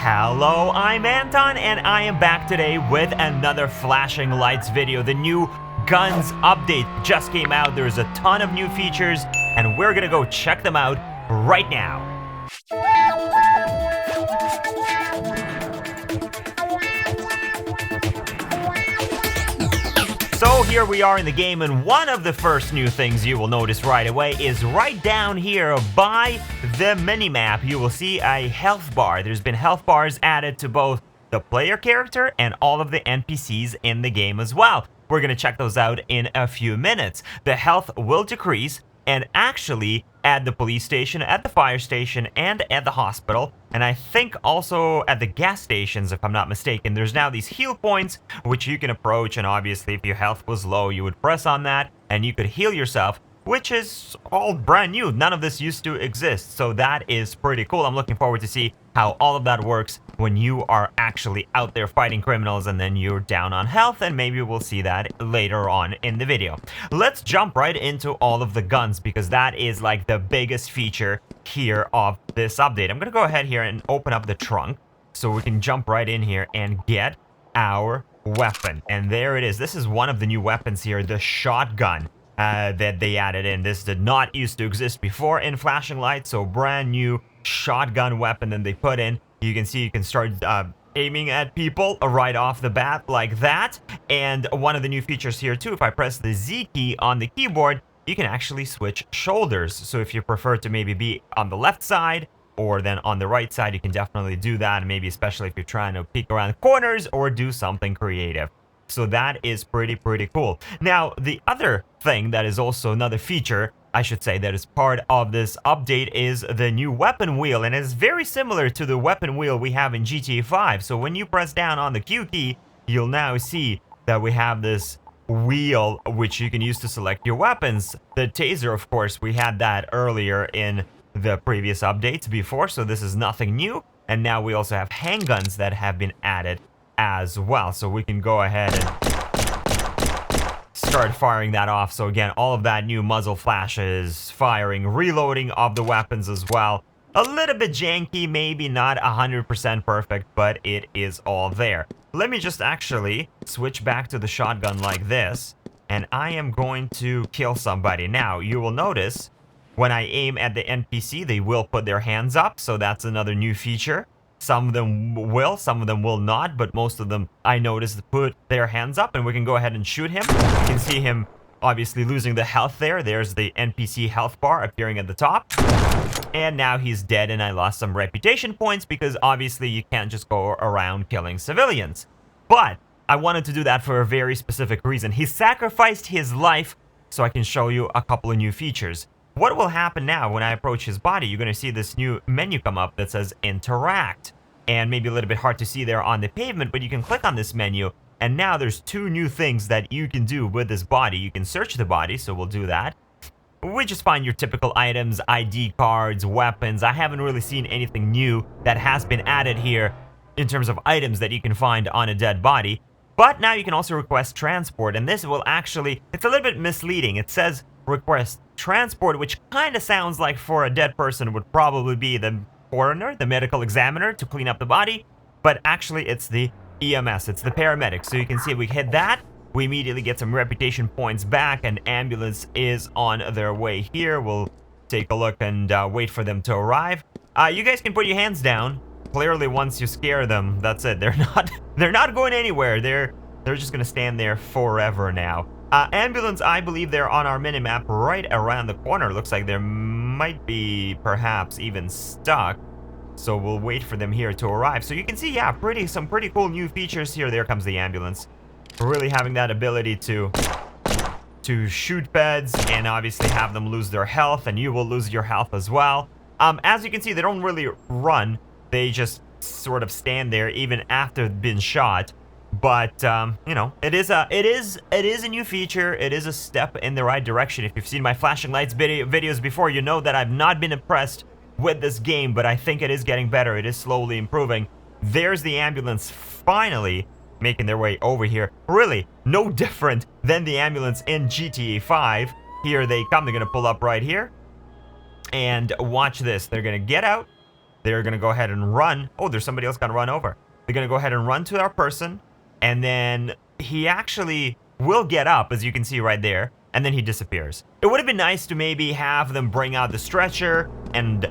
Hello, I'm Anton, and I am back today with another flashing lights video. The new Guns update just came out. There's a ton of new features, and we're gonna go check them out right now. So here we are in the game, and one of the first new things you will notice right away is right down here by the minimap. You will see a health bar. There's been health bars added to both the player character and all of the NPCs in the game as well. We're going to check those out in a few minutes. The health will decrease, and actually at the police station, at the fire station, and at the hospital, and I think also at the gas stations, if I'm not mistaken. There's now these heal points which you can approach, and obviously if your health was low, you would press on that and you could heal yourself, which is all brand new. None of this used to exist, so that is pretty cool. I'm looking forward to see how all of that works when you are actually out there fighting criminals and then you're down on health, and maybe we'll see that later on in the video. Let's jump right into all of the guns, because that is like the biggest feature here of this update. I'm gonna go ahead here and open up the trunk so we can jump right in here and get our weapon. And there it is. This is one of the new weapons here, the shotgun. That they added in. This did not used to exist before in flashing lights, so brand new shotgun weapon that they put in. You can see you can start aiming at people right off the bat like that. And one of the new features here too, if I press the Z key on the keyboard, you can actually switch shoulders. So if you prefer to maybe be on the left side or then on the right side, you can definitely do that, maybe especially if you're trying to peek around corners or do something creative. So that is pretty cool. Now, the other thing that is also another feature, I should say, that is part of this update is the new weapon wheel. And it's very similar to the weapon wheel we have in GTA 5. So when you press down on the Q key, you'll now see that we have this wheel which you can use to select your weapons. The taser, of course, we had that earlier in the previous updates before, so this is nothing new. And now we also have handguns that have been added as well, so we can go ahead and start firing that off. So again, all of that new muzzle flashes, firing, reloading of the weapons as well. A little bit janky, maybe not 100% perfect, but it is all there. Let me just actually switch back to the shotgun like this, and I am going to kill somebody. Now, you will notice when I aim at the NPC, they will put their hands up, so that's another new feature. Some of them will, some of them will not, but most of them, I noticed, put their hands up, and we can go ahead and shoot him. You can see him obviously losing the health there. There's the NPC health bar appearing at the top. And now he's dead, and I lost some reputation points because obviously you can't just go around killing civilians. But I wanted to do that for a very specific reason. He sacrificed his life so I can show you a couple of new features. What will happen now when I approach his body? You're going to see this new menu come up that says interact. And maybe a little bit hard to see there on the pavement, but you can click on this menu. And now there's two new things that you can do with this body. You can search the body, so we'll do that. We just find your typical items, ID cards, weapons. I haven't really seen anything new that has been added here in terms of items that you can find on a dead body. But now you can also request transport, and this will actually, it's a little bit misleading. It says request transport, which kind of sounds like for a dead person would probably be the coroner, the medical examiner, to clean up the body, but actually it's the EMS, it's the paramedic. So you can see if we hit that, we immediately get some reputation points back, and ambulance is on their way here. We'll take a look and wait for them to arrive. You guys can put your hands down. Clearly, once you scare them, that's it. They're not going anywhere. They're just gonna stand there forever now. Ambulance, I believe they're on our minimap right around the corner. Looks like they might be perhaps even stuck. So we'll wait for them here to arrive. So you can see, yeah, some pretty cool new features here. There comes the ambulance. Really having that ability to shoot beds and obviously have them lose their health, and you will lose your health as well. As you can see, they don't really run. They just sort of stand there even after they've been shot. But you know, it is a new feature. It is a step in the right direction. If you've seen my flashing lights videos before, you know that I've not been impressed with this game, but I think it is getting better. It is slowly improving. There's the ambulance finally making their way over here. Really no different than the ambulance in GTA 5. Here they come. They're gonna pull up right here, and watch this. They're gonna get out. they're going to go ahead and run. Oh, there's somebody else going to run over. They're going to go ahead and run to our person. And then he actually will get up, as you can see right there. And then he disappears. It would have been nice to maybe have them bring out the stretcher and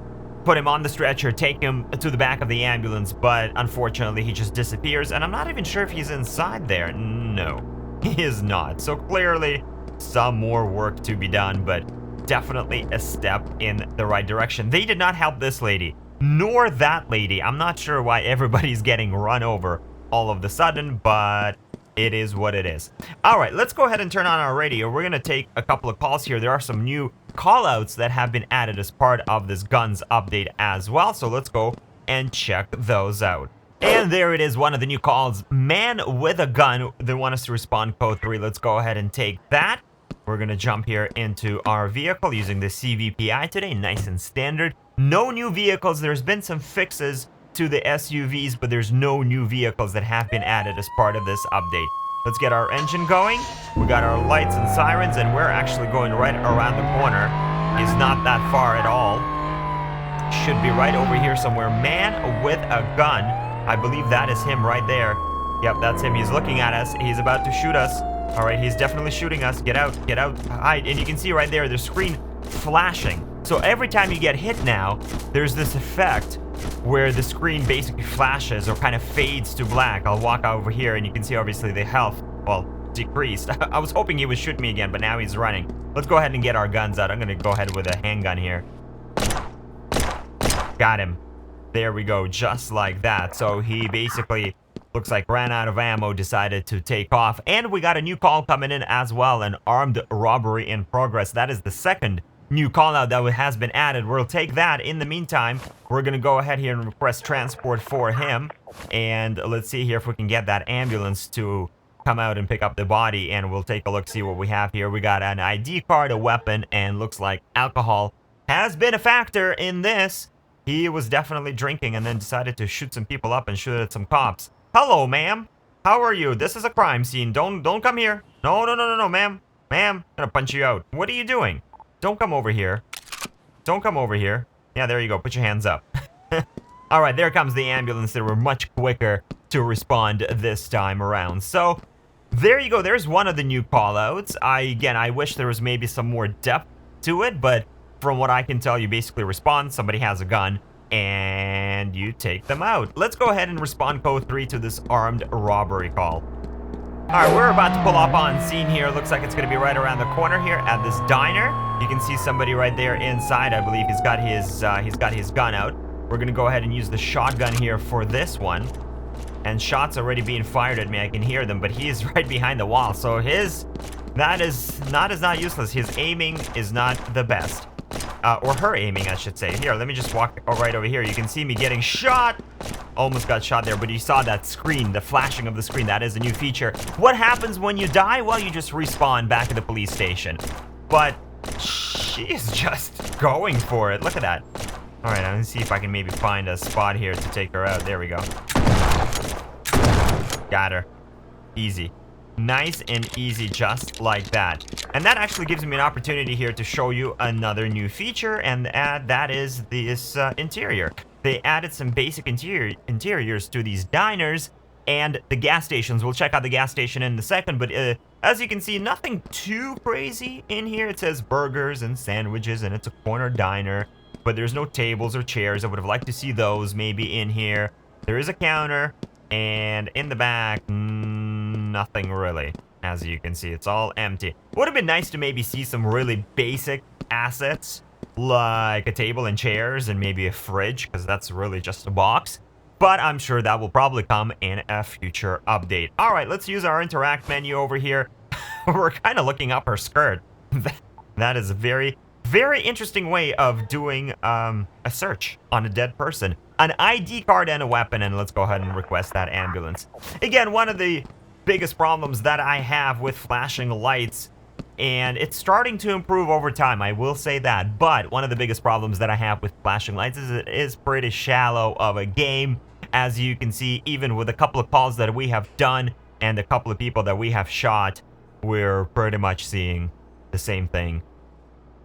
put him on the stretcher, take him to the back of the ambulance. But unfortunately, he just disappears. And I'm not even sure if he's inside there. No, he is not. So clearly, some more work to be done. But definitely a step in the right direction. They did not help this lady, nor that lady. I'm not sure why everybody's getting run over all of the sudden, but it is what it is. All right, let's go ahead and turn on our radio. We're going to take a couple of calls here. There are some new callouts that have been added as part of this guns update as well. So let's go and check those out. And there it is, one of the new calls. Man with a gun. They want us to respond code 3. Let's go ahead and take that. We're going to jump here into our vehicle using the CVPI today. Nice and standard. No new vehicles. There's been some fixes to the SUVs, but there's no new vehicles that have been added as part of this update. Let's get our engine going. We got our lights and sirens, and we're actually going right around the corner. It's not that far at all. Should be right over here somewhere. Man with a gun. I believe that is him right there. Yep, that's him. He's looking at us. He's about to shoot us. All right, he's definitely shooting us. Get out, hide. And you can see right there, the screen flashing. So every time you get hit now, there's this effect where the screen basically flashes or kind of fades to black. I'll walk over here and you can see obviously the health, well, decreased. I was hoping he would shoot me again, but now he's running. Let's go ahead and get our guns out. I'm going to go ahead with a handgun here. Got him. There we go, just like that. So he basically looks like ran out of ammo, decided to take off. And we got a new call coming in as well, an armed robbery in progress. That is the second new call out that has been added. We'll take that. In the meantime, we're going to go ahead here and request transport for him. And let's see here if we can get that ambulance to come out and pick up the body. And we'll take a look, see what we have here. We got an ID card, a weapon, and looks like alcohol has been a factor in this. He was definitely drinking and then decided to shoot some people up and shoot at some cops. Hello, ma'am. How are you? This is a crime scene. Don't come here. No, ma'am. Ma'am, I'm gonna punch you out. What are you doing? Don't come over here. Don't come over here. Yeah, there you go. Put your hands up. All right, there comes the ambulance. They were much quicker to respond this time around. So there you go. There's one of the new callouts. I wish there was maybe some more depth to it, but from what I can tell, you basically respond. Somebody has a gun and you take them out. Let's go ahead and respond code 3 to this armed robbery call. All right, we're about to pull up on scene here. Looks like it's going to be right around the corner here at this diner. You can see somebody right there inside. I believe he's got his gun out. We're going to go ahead and use the shotgun here for this one. And shots already being fired at me. I can hear them, but he is right behind the wall. So that is not useless. His aiming is not the best. Or her aiming, I should say. Here, let me just walk right over here. You can see me getting shot. Almost got shot there, but you saw that screen, the flashing of the screen. That is a new feature. What happens when you die? Well, you just respawn back at the police station. But she's just going for it. Look at that. All right, I'm going to see if I can maybe find a spot here to take her out. There we go. Got her. Easy. Nice and easy, just like that. And that actually gives me an opportunity here to show you another new feature, and that is this interior. They added some basic interiors to these diners and the gas stations. We'll check out the gas station in a second, but as you can see, nothing too crazy in here. It says burgers and sandwiches, and it's a corner diner, but there's no tables or chairs. I would have liked to see those maybe in here. There is a counter, and in the back, nothing really. As you can see, it's all empty. Would have been nice to maybe see some really basic assets, like a table and chairs and maybe a fridge, because that's really just a box. But I'm sure that will probably come in a future update. All right, let's use our interact menu over here. We're kind of looking up her skirt. That is a very, very interesting way of doing a search on a dead person. An ID card and a weapon, and let's go ahead and request that ambulance. Again, one of the biggest problems that I have with flashing lights, and it's starting to improve over time, I will say that, but one of the biggest problems that I have with flashing lights is it is pretty shallow of a game. As you can see, even with a couple of calls that we have done and a couple of people that we have shot, we're pretty much seeing the same thing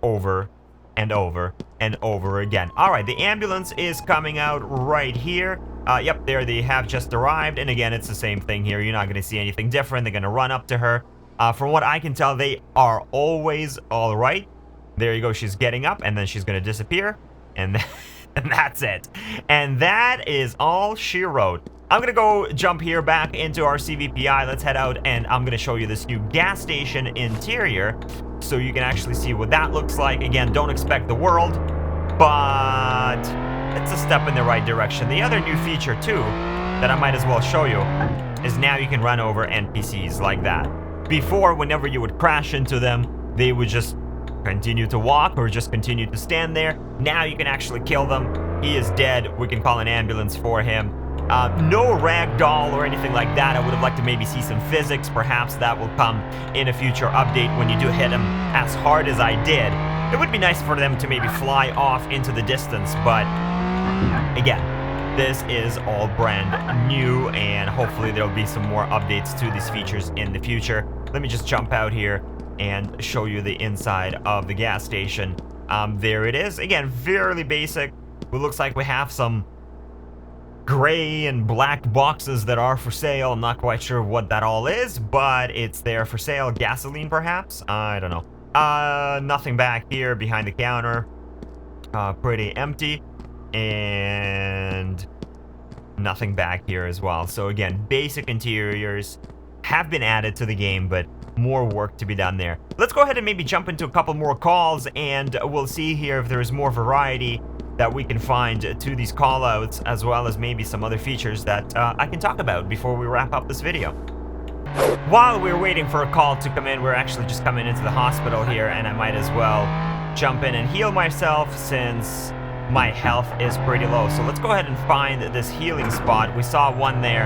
over and over and over again. All right, the ambulance is coming out right here. Yep, there they have just arrived. And again, it's the same thing here. You're not going to see anything different. They're going to run up to her. From what I can tell, they are always all right. There you go. She's getting up, and then she's going to disappear. And, and that's it. And that is all she wrote. I'm going to go jump here back into our CVPI. Let's head out, and I'm going to show you this new gas station interior so you can actually see what that looks like. Again, don't expect the world, but it's a step in the right direction. The other new feature, too, that I might as well show you is now you can run over NPCs like that. Before, whenever you would crash into them, they would just continue to walk or just continue to stand there. Now you can actually kill them. He is dead. We can call an ambulance for him. No ragdoll or anything like that. I would have liked to maybe see some physics. Perhaps that will come in a future update when you do hit him as hard as I did. It would be nice for them to maybe fly off into the distance, but again, this is all brand new, and hopefully there'll be some more updates to these features in the future. Let me just jump out here and show you the inside of the gas station. There it is. Again, fairly basic. It looks like we have some gray and black boxes that are for sale. I'm not quite sure what that all is, but it's there for sale. Gasoline, perhaps? I don't know. Nothing back here behind the counter. Pretty empty. And nothing back here as well. So again, basic interiors have been added to the game, but more work to be done there. Let's go ahead and maybe jump into a couple more calls, and we'll see here if there's more variety that we can find to these callouts, as well as maybe some other features that I can talk about before we wrap up this video. While we're waiting for a call to come in, we're actually just coming into the hospital here, and I might as well jump in and heal myself since my health is pretty low. So let's go ahead and find this healing spot. We saw one there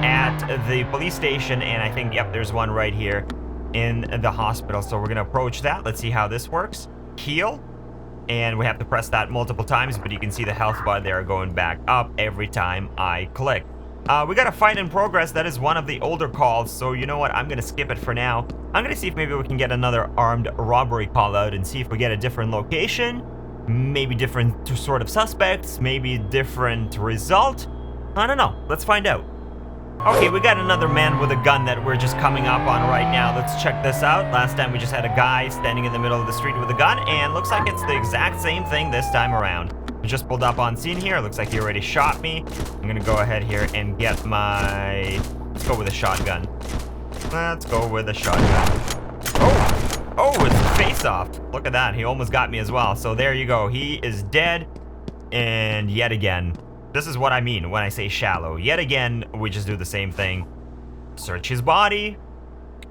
at the police station, and I think, yep, there's one right here in the hospital. So we're gonna approach that. Let's see how this works. Heal, and we have to press that multiple times, but you can see the health bar there going back up every time I click. We got a fight in progress. That is one of the older calls, so you know what, I'm gonna skip it for now. I'm gonna see if maybe we can get another armed robbery call out and see if we get a different location, maybe different sort of suspects, maybe different result. I don't know. Let's find out. Okay, we got another man with a gun that we're just coming up on right now. Let's check this out. Last time we just had a guy standing in the middle of the street with a gun, and looks like it's the exact same thing this time around. We just pulled up on scene here. Looks like he already shot me. I'm gonna go ahead here and get my... Let's go with a shotgun. Let's go with a shotgun. Oh, it's face off. Look at that. He almost got me as well. So there you go. He is dead. And yet again, this is what I mean when I say shallow. Yet again, we just do the same thing. Search his body.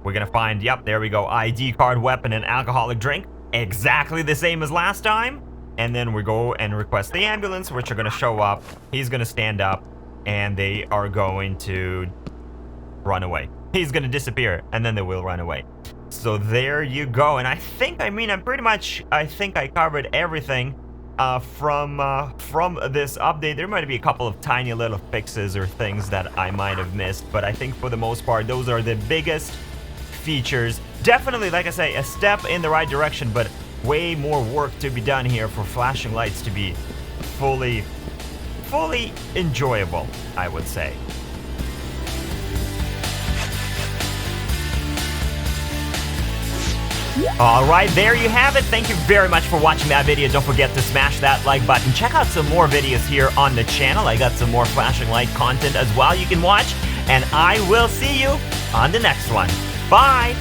We're gonna find, yep, there we go. ID card, weapon, and alcoholic drink. Exactly the same as last time. And then we go and request the ambulance, which are gonna show up. He's gonna stand up, and they are going to run away. He's gonna disappear, and then they will run away. So there you go. And I think I covered everything from this update. There might be a couple of tiny little fixes or things that I might have missed, but I think for the most part, those are the biggest features. Definitely, like I say, a step in the right direction, but way more work to be done here for flashing lights to be fully enjoyable, I would say. Alright, there you have it. Thank you very much for watching that video. Don't forget to smash that like button. Check out some more videos here on the channel. I got some more flashing light content as well you can watch. And I will see you on the next one. Bye!